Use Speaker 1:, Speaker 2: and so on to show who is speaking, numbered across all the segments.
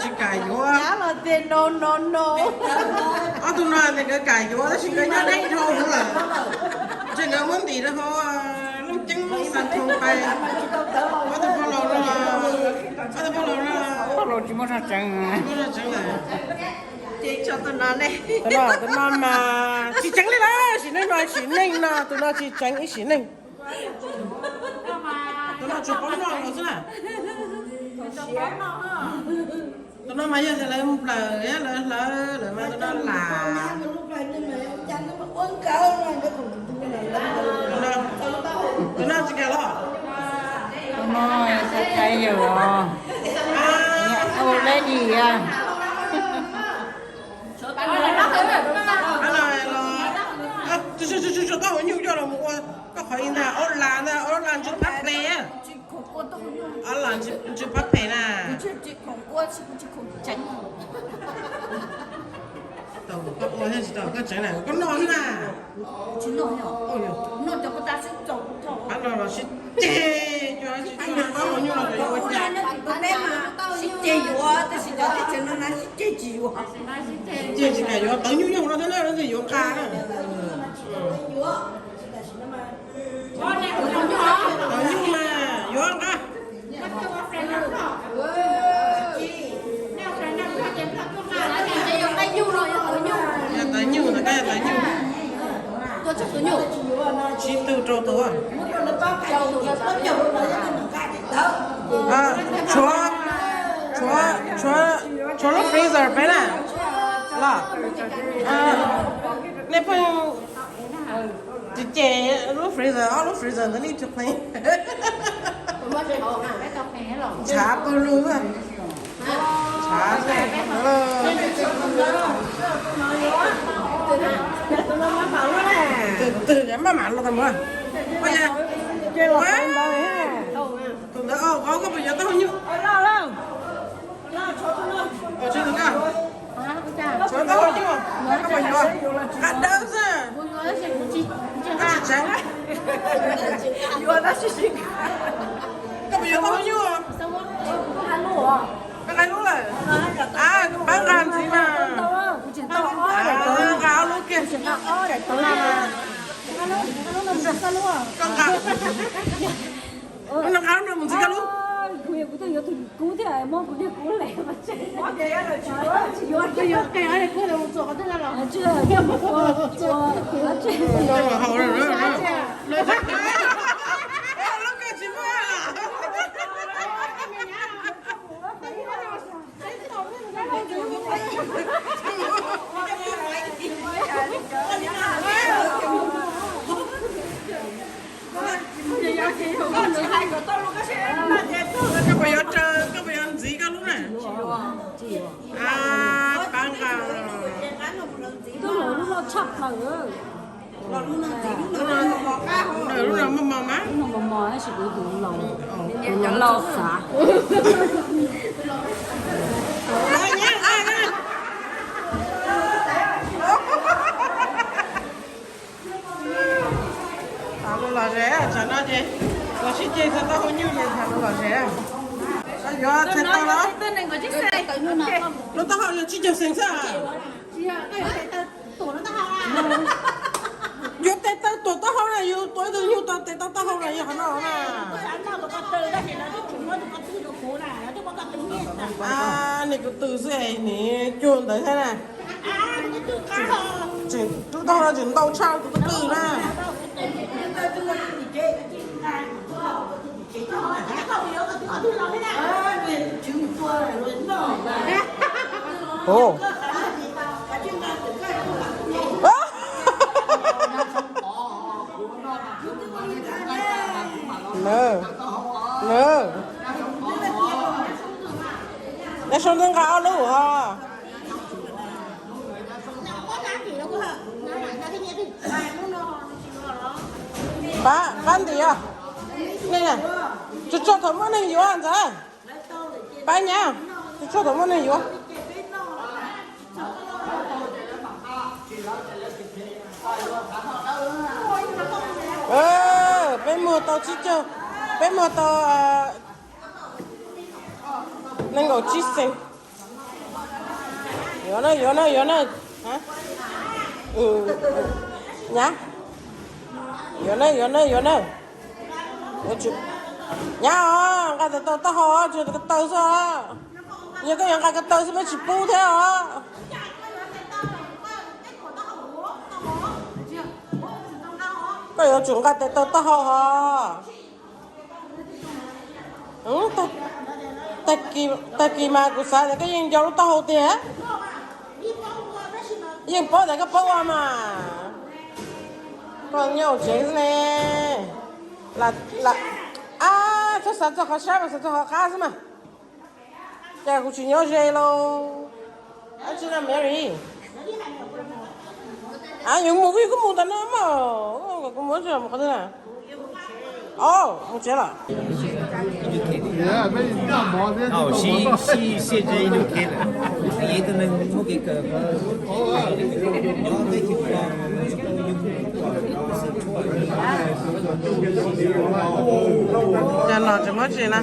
Speaker 1: chỉ cài vô á.
Speaker 2: Giá là tiền no.
Speaker 1: Tôi nói thì cái cài vô đó chỉ cái nhớ đấy thôi nữa là. Chỉ ngờ muốn gì đó thôi. Lúc chứng sản thông bay. Có thể follow nó là. Có thể follow nó là.
Speaker 3: Follow chỉ muốn ra chẳng.
Speaker 1: Muốn ra chẳng này.
Speaker 2: Chị cho tôi nói này.
Speaker 1: Tôi nói mà chỉ tránh lên đó, chỉ nên nói chỉ nên là tôi nói chỉ tránh ý chỉ nên. Tôi nói chụp bóng non rồi chứ nào. Tôi nói mà giờ thì lại một lời á là mà tôi nói là tôi nói chỉ cái đó.
Speaker 3: Tôi nói sao chạy rồi. Ô lấy gì à?
Speaker 1: Anh này là chú tao hồi nhiều cho là một có khỏi in là ở làng chú bắt bè á. Ở làng chú bắt bè nè. Tao có ôi hết tao có tránh này có non nè.
Speaker 2: Chứ nổi nhở?
Speaker 1: Ôi
Speaker 2: Nổi cho cô ta sẽ trộn.
Speaker 1: anh nói là shit chê cho tao hồi nhiều là rồi.
Speaker 2: Đây mà shit chê vô á, tôi xin cho tôi chân nó nói shit chê gì vô.
Speaker 1: Chê chỉ cái vô tới nhiều nó thế nào nó thì vô ca đó. Tới nhiều mà vô ăn ca. Tới nhiều là cái tới nhiều.
Speaker 2: Tôi chắc tôi nhiều.
Speaker 1: Chỉ từ trâu tớ à? Chúa lúc freezer phải nè. Là. Nếu không chị chè lúc freezer nó đi chụp này. Chả bao luôn à. Chả rồi. Từ nhắm mà mặn là thằng ơi. Bây giờ chơi là ăn đâu ha. Tụi nó có bây giờ tao nhiêu. Chơi được không? Chơi tao nhiêu? Có bao nhiêu? Ăn đâu ra? Ăn trắng.
Speaker 2: Vô nó xí.
Speaker 1: Có bây giờ tao nhiêu? Cái này luôn rồi. Bán làm gì mà? Gạo luôn kìa. Con gạo. Nó gạo nữa mình chỉ gạo luôn.
Speaker 4: cú thì ai mua cú lẻ mà chơi.
Speaker 2: Có gì á rồi chị vô cái ở đây cứ là một chỗ tức là nó
Speaker 4: Chưa chưa.
Speaker 1: Đâu mà hậu rồi nữa. Lúc kia chỉ mua à. Các bây giờ chơi, các bây giờ ăn gì các lúc này? Bán gà.
Speaker 4: Tôi nói nó chọc nữa.
Speaker 1: Lúc nào mà mò má?
Speaker 4: Nó mò nó sẽ bị tụi lầu. Lầu xả.
Speaker 1: Ai nhá, ai nhá. Thằng là rẻ, chẳng nói gì. Là xí chê sao tao không nhiêu gì thằng là rẻ. Sao giờ chết tao đó?
Speaker 2: tên này có chiếc xe
Speaker 1: Nó tao hỏi là chỉ chịu sinh sao à?
Speaker 2: tổ nó tao à
Speaker 1: Yo te ta to ta ho na yo to de yo ta te ta ta ho na yo na na.
Speaker 2: anh nào có từ đó thì nó chúng nó có từ nó khổ này nó có từ nhiên
Speaker 1: Này cái từ gì nè, chuẩn đấy thế này.
Speaker 2: cái từ cá ho
Speaker 1: Chỉ chúng ta là chỉ đau trao cái từ na. Ồ. Nè. Để xong tiếng gạo nữa hả? Bán gì à? Này nè. Cho thầm món này vô ăn ra. Bán nha. Cho thầm món này vô. Bên mùa tao chỉ cho. Bên mùa tao nên ngồi chỉ sinh. Yo no. Hả? Nhá. Yo no. Nhá, cái tao ho chứ cái tao sao? Như cái tao sẽ bị chụp bù thế à? Cái yo chúng cái tao ho. Ta kỳ mà của sao cái gì cho tao ho thế? Nhưng bỏ cái bỏ mà. Còn nhiều chuyện nè. Là cho sao cho họ sao mà cho họ khá mà. Cái cũng chỉ nhớ gì luôn. À chỉ là Mary. À nhưng mà cái cũng muốn nó mà. Cũng muốn cho mà cái này. Không chết rồi.
Speaker 5: 现在都开了，一个人我给个，Nhà
Speaker 1: nó chỉ mất gì nè.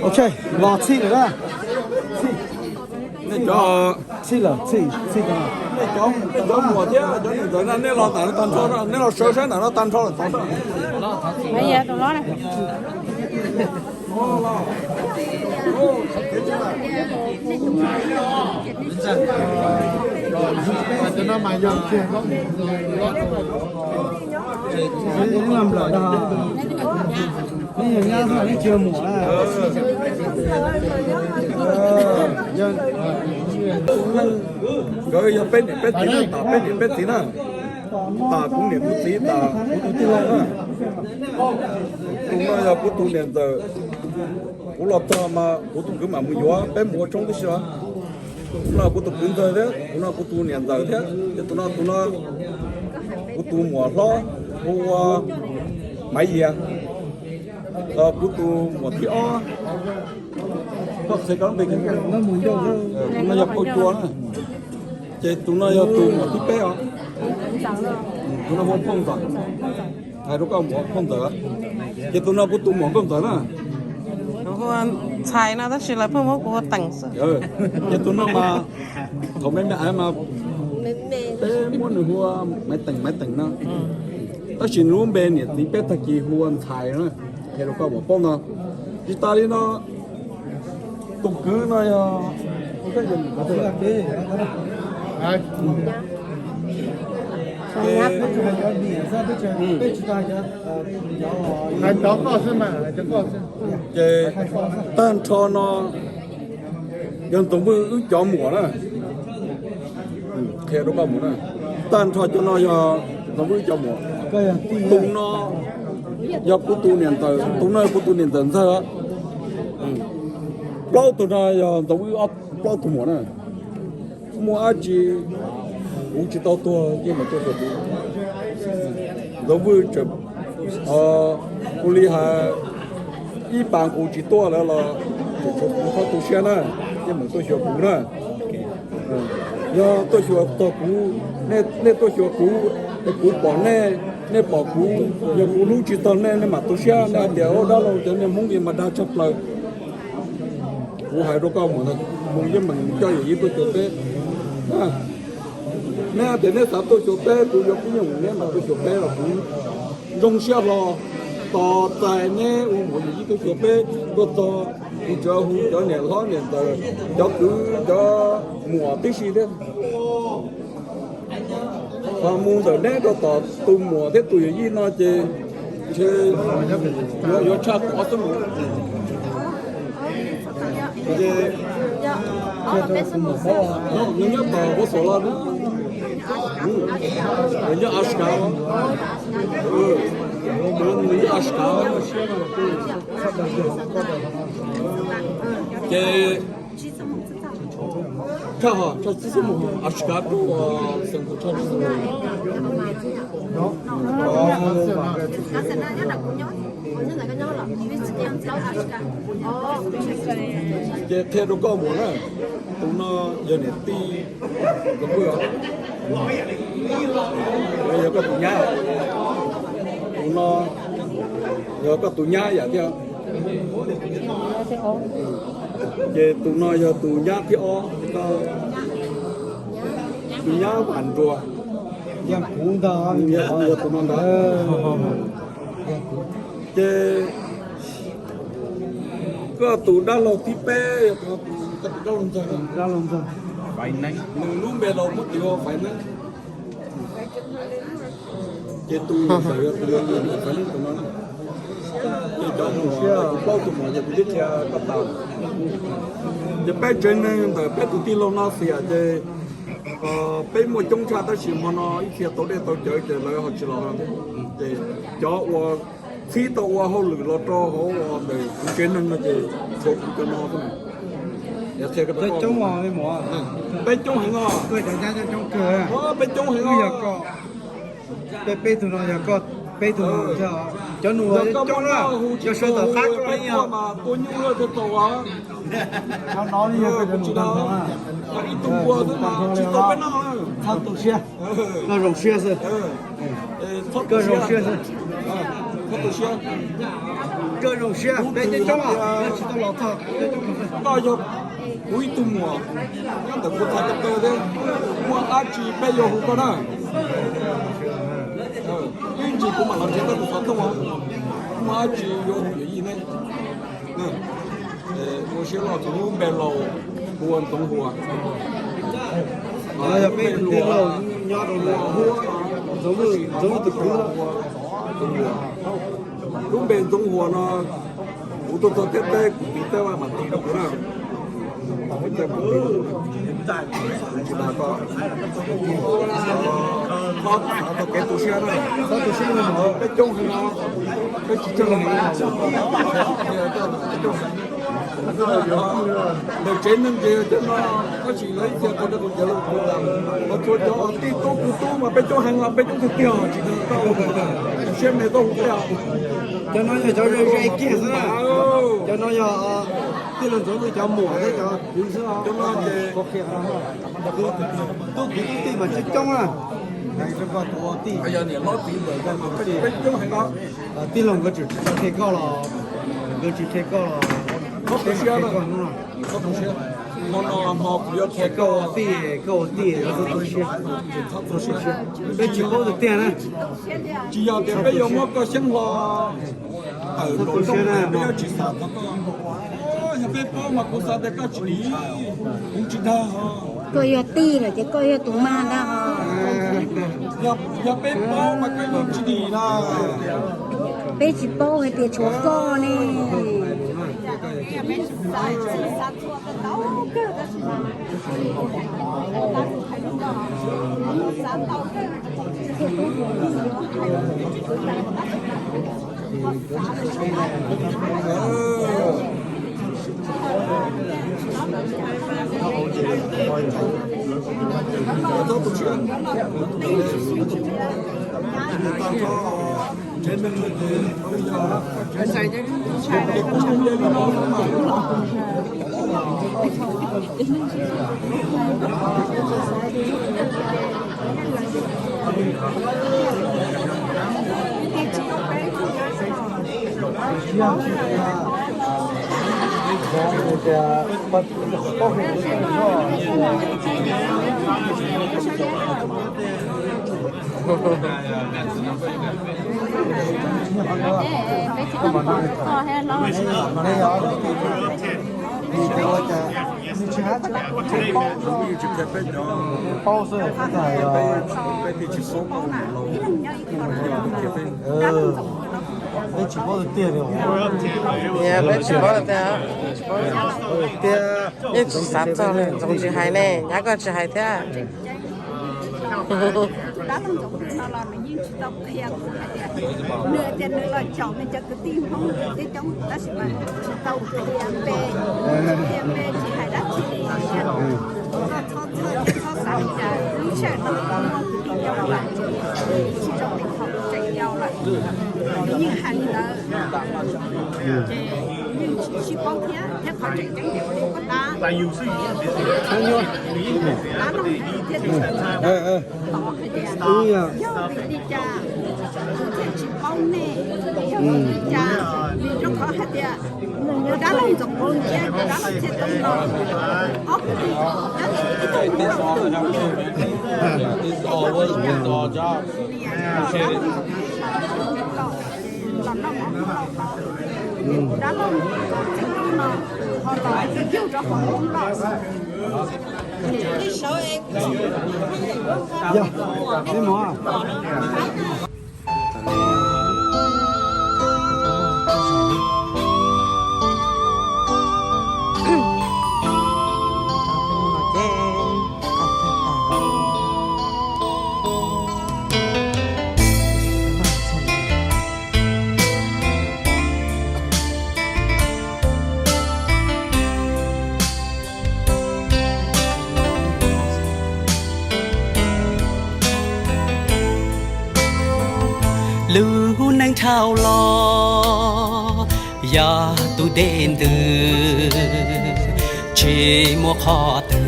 Speaker 6: Ok, lọ chi rồi đó.
Speaker 7: cho
Speaker 6: Chi rồi, chi cái nào?
Speaker 7: cho mùa thế cho những cái này nên là tao tan cho nó nên là sơ sơ nó tan cho là tan cho
Speaker 3: Bây giờ tụi nó này.
Speaker 6: Cho nó mà dùng tiền đó. Nó làm lợi đó. Bây giờ nha, nó chưa mùa à.
Speaker 7: rồi giờ bên tí nữa ta bên tí nữa ta cũng niệm một tí ta cũng tí lâu nữa cũng nói là cũng tu niệm giờ cũng là ta mà cũng tu cái mà mua gió bên mua trong cái sao cũng là cũng tu cũng giờ đấy cũng là cũng tu niệm giờ thế thì tụi nó cũng tu mùa lo mua mấy gì à cũng tu mùa thì có thể có về cái
Speaker 6: Nó muốn đâu đó.
Speaker 7: nó nhập ô chua nữa chế tụi nó nhập tụi một tí bé à tụi nó không rồi hay lúc ông không rồi chế tụi nó cũng tụi một không rồi nữa
Speaker 1: Cô xài nó chỉ là phương pháp của tặng sự.
Speaker 7: chế tụi nó mà không mấy mẹ mà bé muốn được mua máy tỉnh nó ta chỉ luôn bên này thì bé thật kỳ mua xài nữa hay lúc ông không nó chỉ ta đi nó tụng cứ nói cái gì mà tôi làm cái
Speaker 6: Anh đó có xem mà, chẳng có xem.
Speaker 7: cái tan cho nó gần tổng bự cho mùa đó theo đúng không nữa tan cho nó cho tổng bự cho mùa tụng nó do của tu niệm từ tụng nó của tu niệm từ thôi á bao tụi nó giờ tụi nó bao tụi mỏ này mua ai chỉ cũng chỉ tao tua nhưng mà tôi được tụi vui chụp cô li hà y bản cũng chỉ tua là chụp có tụi xe này nhưng mà tôi chụp cũ này do tôi chụp tôi cũ nên tôi chụp cũ cũ bỏ nè bỏ cũ giờ cũ lúc chỉ tao nè mà tôi xe nè điều đó là nên muốn gì mà đa chấp lời cú hai đứa con mà muốn với mình cho gì tôi chụp bé nè để nè sao tôi chụp bé tôi chụp cái nhung nè mà tôi chụp bé là cũng rong xe lo to tài nè uống một gì tôi chụp bé tôi to cho nè lo nè tờ cho cứ cho mùa tí gì đấy và mua rồi nè tôi to tôi mùa thế tôi gì nó chơi yo chắc có số 이제 영역 뭐 솔라도 이제 아시카와 그런 이제 아시카와 게 자하 저 지금 아시카도 생고차 cái theo đó có muốn là tụi nó giờ này ti có bữa bây giờ có tụi nhá tụi nó giờ có tụi nhá vậy theo về tụ nói giờ tụ nhá thì o tụ nhá bản rùa
Speaker 6: Yang cũng đó.
Speaker 7: nhá giờ tụ nói đó về có tụ đã lâu tí pe có tụ đã lâu rồi
Speaker 6: Ra lòng rồi.
Speaker 7: phải nấy lúc bây giờ mất điều phải nấy chế tu phải nấy tụ nói chế cho nó bao tụ mà giờ biết theo tập tàu chế bé trên này bé tụ ti lâu nó xỉa chế bé một trong cha ta chỉ mà nó ít khi tối đây tôi chơi chế lại họ chỉ lo chế cho và khi tôi và họ lử lo cho họ để trên này nó chế số cho nó thôi giờ theo cái
Speaker 6: Cái trống vào với mỏ.
Speaker 7: bé trong hàng ngõ
Speaker 6: Cái đại gia cho trong cửa.
Speaker 7: bé trong hàng
Speaker 6: Bây giờ
Speaker 7: ngõ
Speaker 6: có. Bé tụi nó giờ có. Bé tụi nó cho nụ trong đó. Cho sơ tờ khác có nhiều.
Speaker 7: mà tôi nhung rồi thì tổ á
Speaker 6: Nó nói như cái
Speaker 7: chỉ
Speaker 6: nụ
Speaker 7: đó
Speaker 6: đó.
Speaker 7: ít tung qua thôi mà chỉ tôi biết nó
Speaker 6: Thao tụ xe. Nó rộng xe rồi. Cơ rộng xe rồi.
Speaker 7: thoát tổ xe
Speaker 6: Cơ rộng xe. Bé trên trong à. Nó chỉ tao lọt thật.
Speaker 7: bao giờ cuối tung mùa nhưng mà tôi thấy cái đấy mua á chỉ bây giờ không có nữa nhưng chỉ cũng mà làm gì đó cũng phải không mua á chỉ vô cái gì này nè我先老从白老buồn东湖
Speaker 6: Bây giờ bé tiền lâu nhỏ đồ là giống như thực cư đó.
Speaker 7: lúc bên đông湖nó tôi tết tết bị tết mà tết đâu nữa bây giờ chúng ta có có cái tổ xe này
Speaker 6: Thao tụ xe là nó.
Speaker 7: cái chung thì nó cái chỉ cho là đầu trên nên gì cho nó chỉ lấy tiền của nó cũng là nó cho tí tô mà bên chỗ hàng là bên chỗ thực tiền chỉ được xem này tôi không theo
Speaker 6: Cho nó cho cái kia rồi. Cho nó giờ cái lần giống như cho mùa đấy cho đúng chưa?
Speaker 7: cho nó về
Speaker 6: Có kia hả? Tôi cũng tin mà chết trong à. Này cho con tôi tin.
Speaker 7: bây giờ thì nó tiền rồi cái bên chỗ hàng đó
Speaker 6: Tin lòng cái chữ thế cao là cái chữ thế cao là
Speaker 7: có tổ xe đó
Speaker 6: con nó.
Speaker 7: có tổ xe nó làm họ cũng
Speaker 6: Thế cao tỷ nó tổ xe. Cái chữ có được tiền này.
Speaker 7: chỉ giờ thì bây giờ nó có sinh hoạt ở nội dung này bây giờ chỉ sao nó có nhà bếp mà cũng sao để có chỉ cũng chỉ đó
Speaker 2: Coi yo ti rồi chứ coi yo tụ ma đó.
Speaker 7: nhà bếp mà cái gì chỉ đi là
Speaker 2: Bé chỉ bao hay tiền chúa co nè.
Speaker 7: trên mình bây giờ
Speaker 1: Anh xài chứ.
Speaker 6: Bao giờ phải đấy chỉ có được tiền rồi.
Speaker 1: Yeah, bé chỉ có là tiền. Ít sát cho này, giống chỉ hay này, nhá có chỉ hay thế.
Speaker 2: Đó là giống nó là mình nhìn chỉ tao kia nửa tiền nửa là chồng mình cho cái tim không cái chống đó sẽ là tao kia về chỉ hay đã chỉ cho sáng giờ lý sẽ nó không nhau lại chỉ trong mình không chạy nhau lại như hành là nhưng chỉ bao thế thế họ chạy chẳng hiểu đi có ta là nhiều suy nghĩ lá nó thiết tỏ cái gì đi cha chỉ bao nè cha vì nó có hết địa người đã làm dụng bông chết đã làm chết đông rồi ốc thì đã thì cái đông rồi
Speaker 8: This is always with our job.
Speaker 2: làm nó mỏng đã làm chết đông rồi họ lại kêu cho họ không lo cái số em
Speaker 6: dạ cái mỏ
Speaker 9: lưu nắng trao lo ya tu đến từ chỉ mua khó từ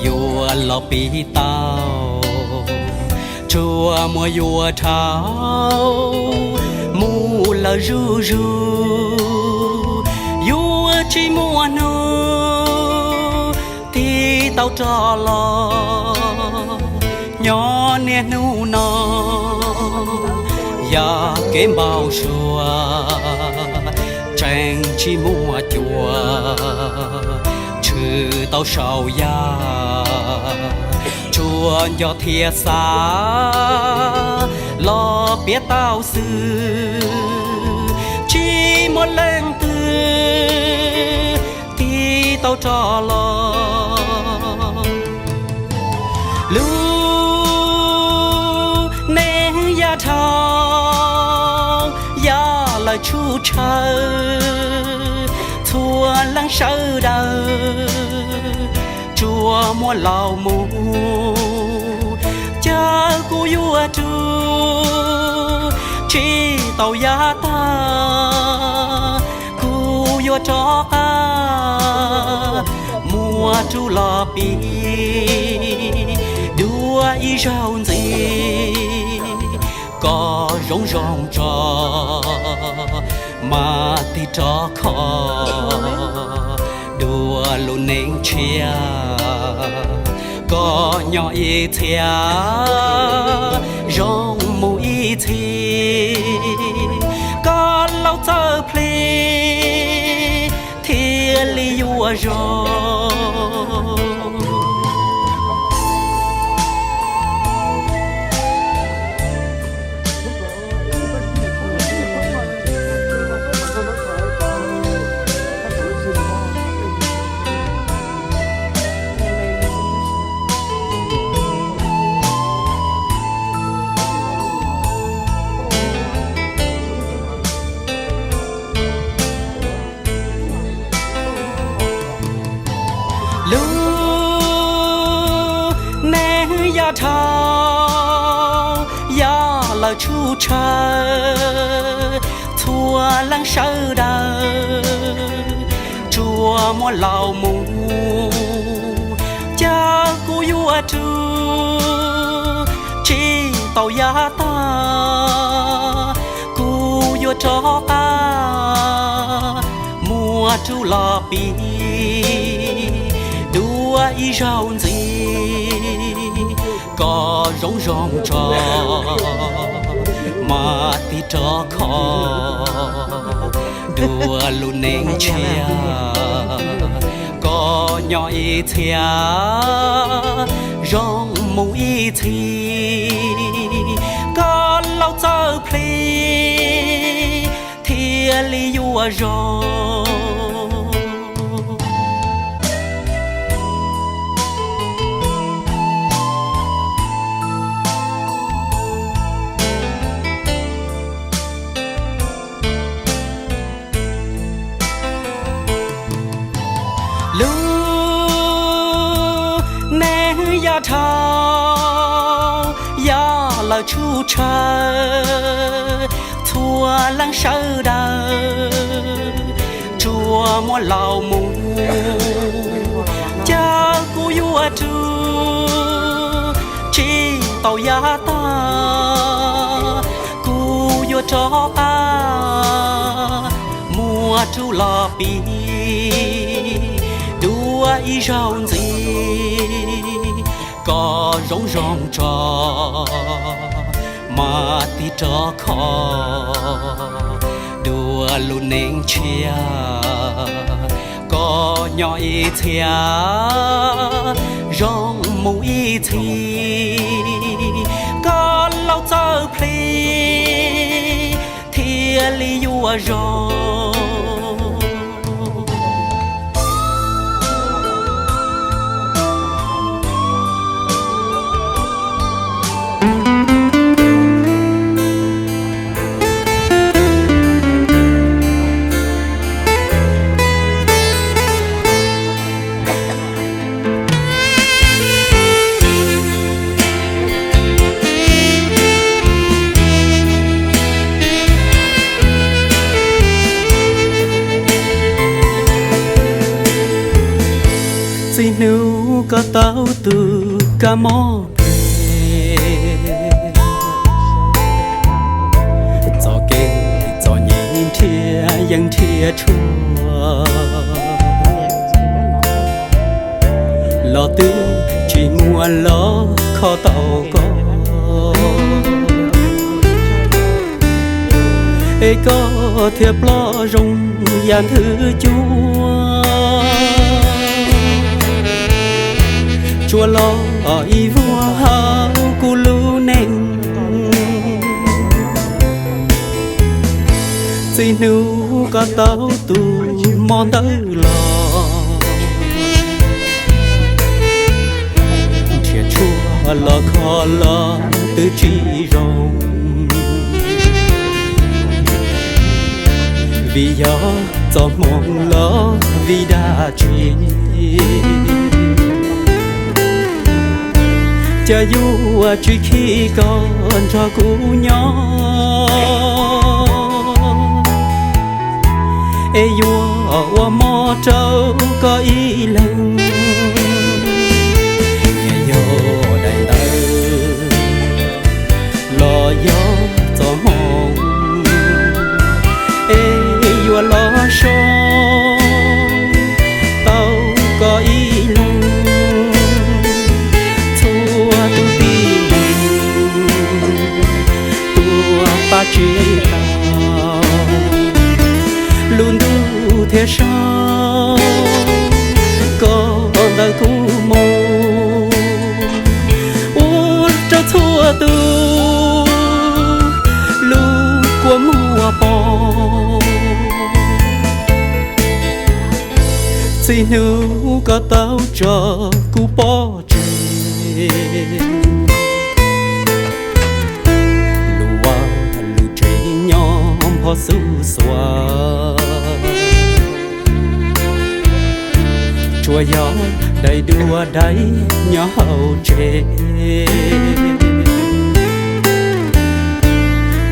Speaker 9: yua lo pi tao chùa mua yua thao mu là ru ru yua chỉ mua nu thì tao cho lo nhỏ nè nu nọ ya kiếm bao xua tranh chỉ mua chùa trừ tao sầu ya chùa do thiệt xa lo biết tao sư chỉ một lần từ thì tao cho lo là chú trời thua lăng sơ đời chùa mua lầu mù cha cô vua chú chỉ tàu giá ta cô vua cho ta mua chú lò pi đua y rau gì có rong rong trò mà thì trò khó đùa luôn nên chia có nhỏ y thia rong mù y thì có lâu thơ pli thì li vua rồi thao ya là chú trời thua lăng sơ đời chùa mua lầu mù cha cô vua chú chỉ tàu giá ta cô vua cho ta mua chú lò pi đua y rau gì có rong rong trò mà thì trò khó đùa luôn nên chia có nhỏ y thia rong mù y thì có lâu thơ pli thì li vua rồi thao ya là chú trời thua lăng sơ đời chùa mua lầu mù cha cô vua chú chỉ tàu ya ta cu yo cho ta mùa chu la pi đua y rau gì có rong rong trò mà ti cho khó đua luôn nên chia có nhỏ y thia rong mũi thì có lâu chờ phi thia li vua rong nếu có tao từ cả mò về cho kê cho nhìn thiaยังเทียชัวlo tư chỉ muốn lo khó tao có ê có thiệp lo rung dàn thứ chúa chúa lo y vua hao cu lu neng xin nu có tao tu mòn tớ lo thiệt chúa lo khó lo tư trí rong vì gió gió mong lo vì đã chuyện cha du chỉ khi còn cho cũ nhỏ ê vua mò trâu có ý lần nghe vô đầy tơ lo gió gió mong ê vua lo sông tao có ý lần ba chỉ tao luôn đủ thế sao còn đời cũ mô uống cho thua tu lưu của mùa bò xin nếu có tao cho cú bò trên họ su xóa chùa gió đầy đua đáy nhỏ hậu trẻ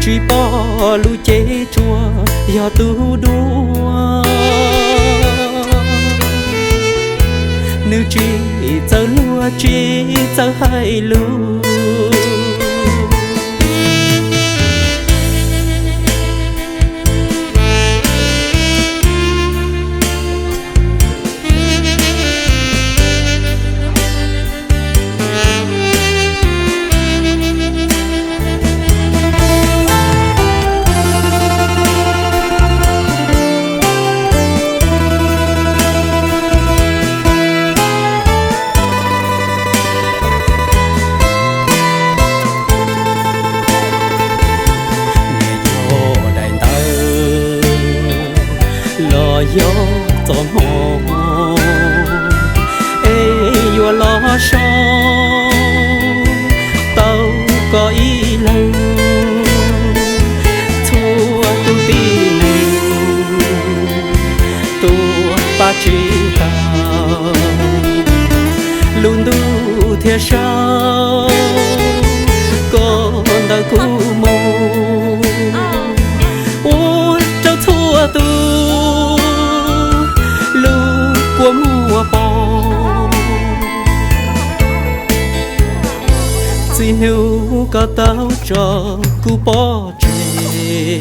Speaker 9: chỉ bỏ lu chế chùa gió tu đua nếu chỉ giờ lúa chỉ giờ hay lúa gió gió mong ê vua lo sông tao có ý lần thua tu tin tu ba chỉ tao luôn đủ thế sao còn đời cũ mô ôi trao thua tu của mùa bò xin nếu có tao cho cú bỏ chê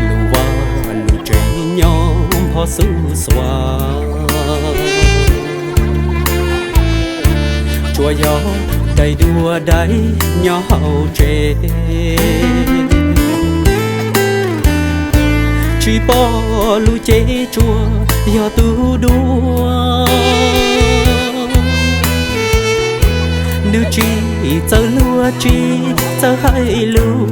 Speaker 9: lù vào lù chê nhóm họ su xoa chùa gió đầy đua đáy nhỏ hậu chê chỉ bỏ lù chê chùa gió tu đua nếu chỉ chờ lúa chỉ chờ hay lúa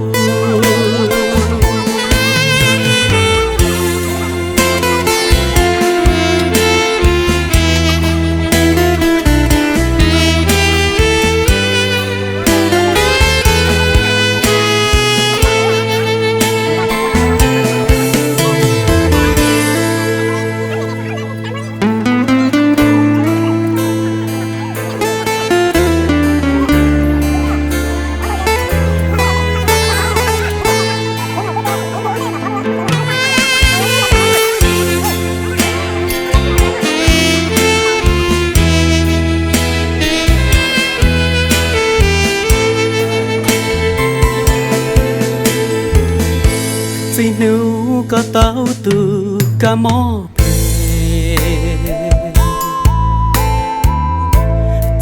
Speaker 9: vì nếu có tao từ cả mò về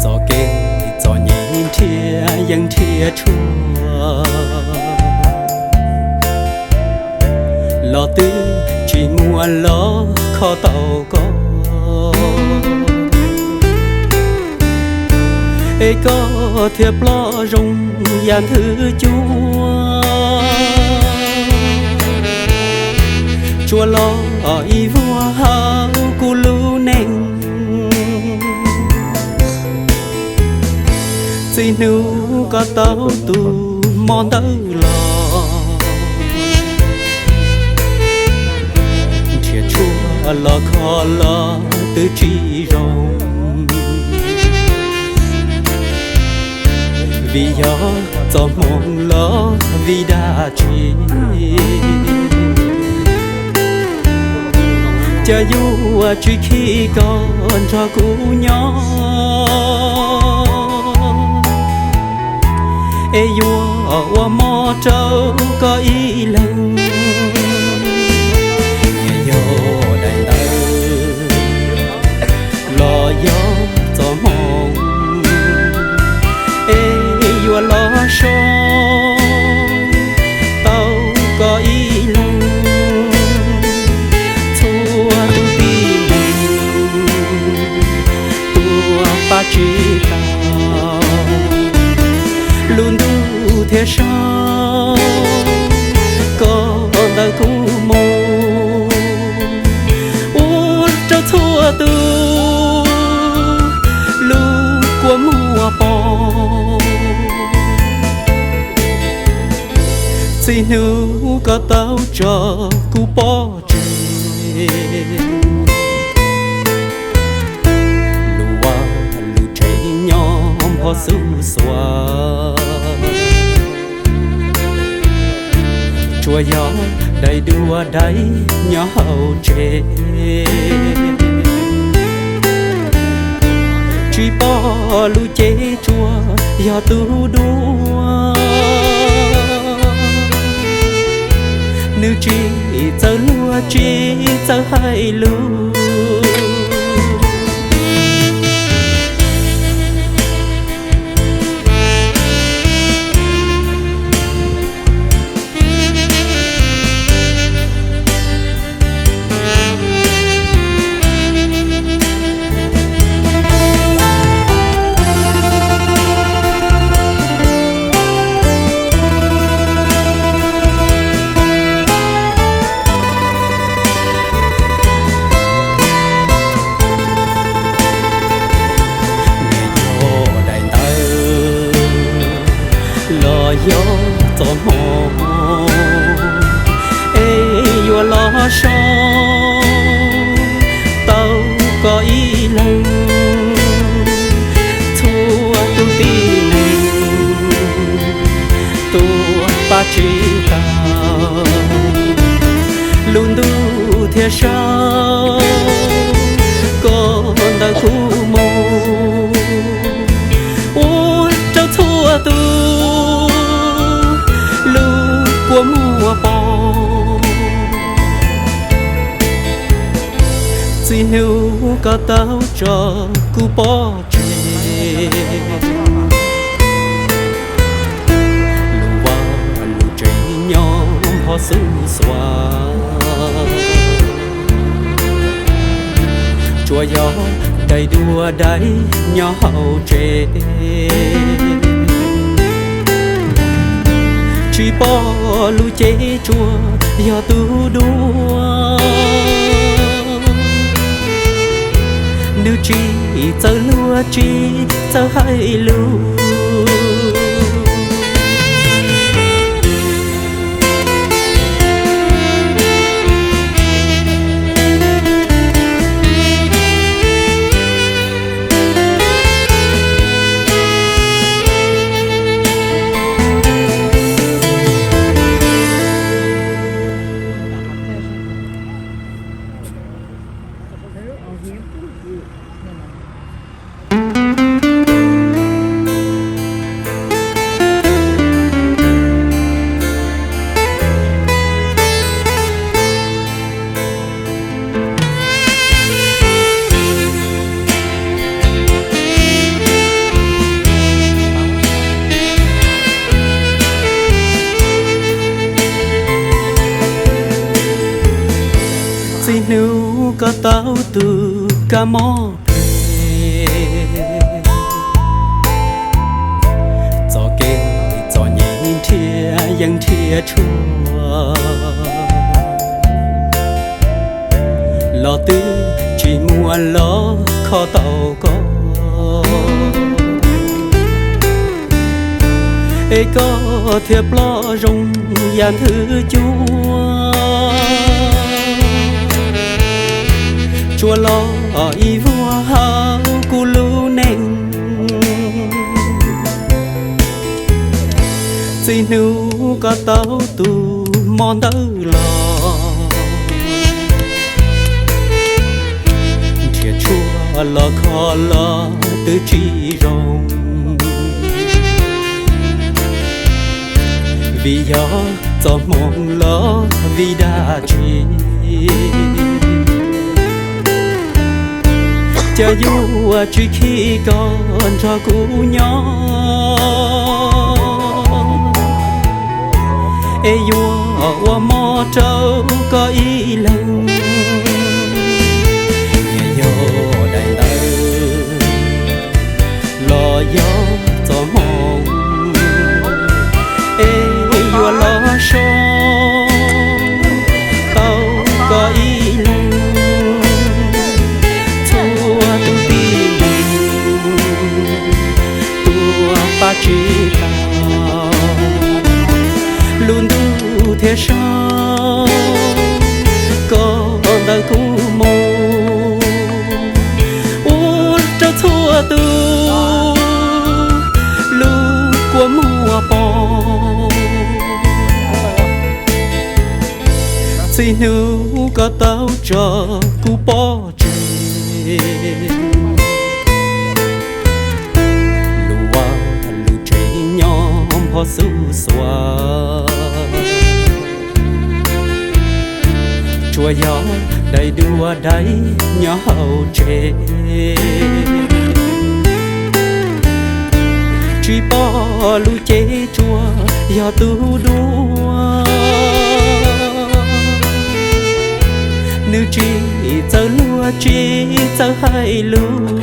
Speaker 9: cho kê cho nhìn thia yang thia chua lo tư chỉ muốn lo khó tàu có ê có thiệp lo rung dàn thứ chúa chùa lo ý vua hao cu lu neng xin nếu có tao tu mòn tao lo thiệt chùa lo khó lo tư trí rong vì gió gió mong lo vì đã chi chờ dù chỉ khi còn cho cũ nhỏ ê dù ở mò trâu có ý lần nghe vô đầy tơ lo gió gió mong ê dù lo sông tao có ý lần chỉ tao luôn đủ thế sao có đời cũ mô uống cho thua tu lưu của mùa bò xin nếu có tao cho cú bỏ chê họ su xoa chùa gió đầy đua đáy nhỏ hậu chê chỉ bỏ lũ chê chùa gió tu đua nếu chỉ chờ lúa chỉ chờ hai lúa gió gió mong ê vừa lo sông tao có ý lần thua tu tin tu ba chỉ tao luôn đủ thế sao con đã cũ mong xin nếu có tao cho cú bỏ chê lù vào lù chê nhóm họ xứ xóa chùa gió đầy đua đầy nhỏ hậu chê chỉ bỏ lù chê chùa gió tu đua nếu chỉ giờ lúa chỉ giờ hay lúa nếu có tao từ cả mò về cho kê cho nhìn thia yang thia chua lo tư chỉ muốn lo khó tàu có ê có thiệp lo rong yan thứ chúa chùa lo y vua hao cu lu neng xin nếu có tao tu mòn tớ lo thiệt chùa lo khó lo tư chi rong vì gió gió mong lo vì đã chi chờ dù chỉ khi còn cho cũ nhỏ ê vua qua mò trâu có ý lần nghe vô đầy tơ lo gió gió mong ê vua lo sông tao có ý lần chỉ tao luôn tu thế sao có đời cũ mô uống cho thua tu lưu của mùa bò xin nếu có tao cho cú bỏ chê họ xứ xóa chùa gió đầy đua đầy nhỏ hậu chê chỉ bỏ lũ chê chùa gió tu đua nếu chỉ giờ lúa chỉ giờ hay lúa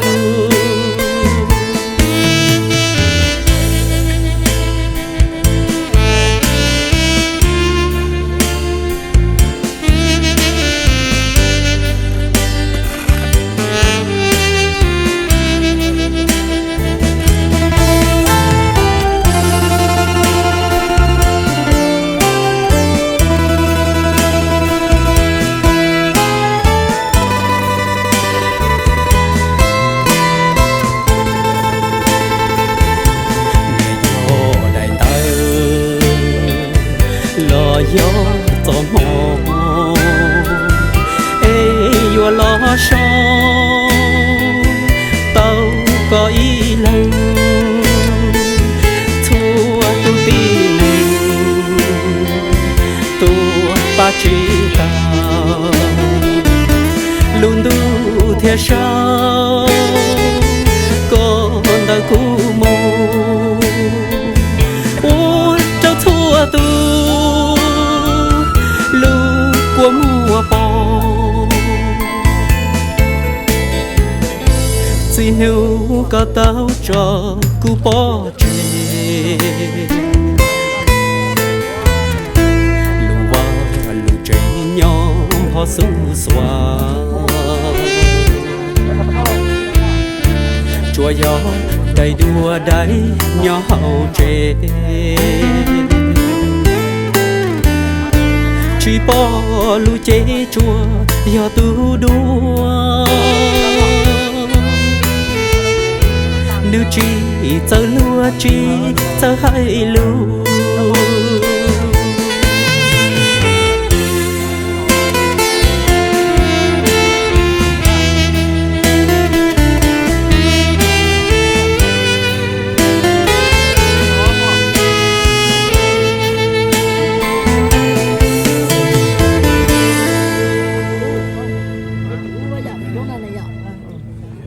Speaker 9: gió gió mò ê vua lo sông tao có ý lần thua tu tin tu ba chỉ tao luôn tu thiệt sao con đã cũ mù ôi trao thua tu lưu của mùa bò chỉ hiểu có tao cho cú bỏ chê lù va lù chê nhau họ su xóa chùa gió đầy đua đáy nhỏ hậu chê chỉ bỏ lù chê chùa gió tu đua nữ chỉ giờ lúa chỉ giờ hay lúa